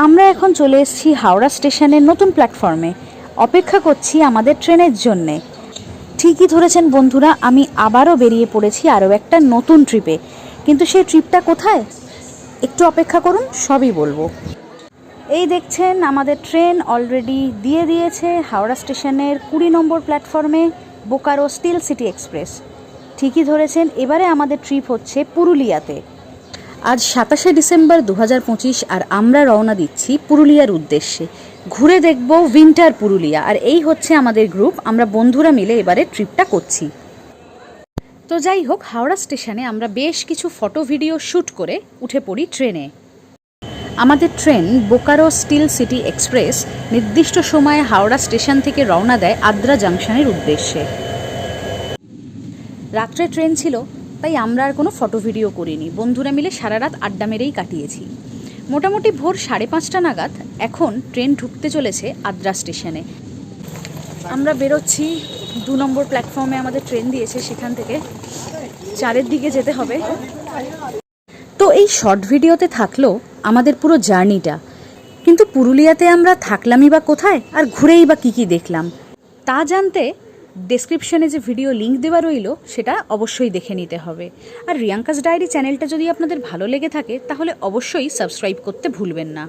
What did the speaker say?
আমরা এখন চলে এসেছি হাওড়া স্টেশনের নতুন প্ল্যাটফর্মে। অপেক্ষা করছি আমাদের ট্রেনের জন্যে। ঠিকই ধরেছেন বন্ধুরা, আমি আবারও বেরিয়ে পড়েছি আরও একটা নতুন ট্রিপে। কিন্তু সেই ট্রিপটা কোথায়, একটু অপেক্ষা করুন, সবই বলবো। এই দেখছেন আমাদের ট্রেন অলরেডি দিয়ে দিয়েছে হাওড়া স্টেশনের 20 নম্বর প্ল্যাটফর্মে, বোকারো স্টিল সিটি এক্সপ্রেস। ঠিকই ধরেছেন, এবারে আমাদের ট্রিপ হচ্ছে পুরুলিয়াতে। আজ 27শে ডিসেম্বর 2025 আর আমরা রওনা দিচ্ছি পুরুলিয়ার উদ্দেশ্যে। ঘুরে দেখব উইন্টার পুরুলিয়া। আর এই হচ্ছে আমাদের গ্রুপ, আমরা বন্ধুরা মিলে এবারে ট্রিপটা করছি। তো যাই হোক, হাওড়া স্টেশনে আমরা বেশ কিছু ফটো ভিডিও শ্যুট করে উঠে পড়ি ট্রেনে। আমাদের train Bokaro still city express নির্দিষ্ট সময়ে হাওড়া স্টেশন থেকে রওনা দেয় আদ্রা জাংশনের উদ্দেশ্যে। রাত্রে ট্রেন ছিল, তাই আমরা আর কোনো ফটো ভিডিও করিনি। বন্ধুরা মিলে সারা রাত আড্ডা মেরেই কাটিয়েছি। মোটামুটি ভোর 5:30 নাগাদ এখন ট্রেন ঢুকতে চলেছে আদ্রা স্টেশনে। আমরা বেরোচ্ছি 2 নম্বর প্ল্যাটফর্মে, আমাদের ট্রেন দিয়েছে, সেখান থেকে 4-এর দিকে যেতে হবে। তো এই শর্ট ভিডিওতে থাকলো আমাদের পুরো জার্নিটা। কিন্তু পুরুলিয়াতে আমরা থাকলামই বা কোথায়, আর ঘুরেই বা কী দেখলাম, তা জানতে ডেসক্রিপশনে যে ভিডিও লিঙ্ক দেওয়া রইল সেটা অবশ্যই দেখে নিতে হবে। আর রিয়াঙ্কাস ডায়েরি চ্যানেলটা যদি আপনাদের ভালো লেগে থাকে তাহলে অবশ্যই সাবস্ক্রাইব করতে ভুলবেন না।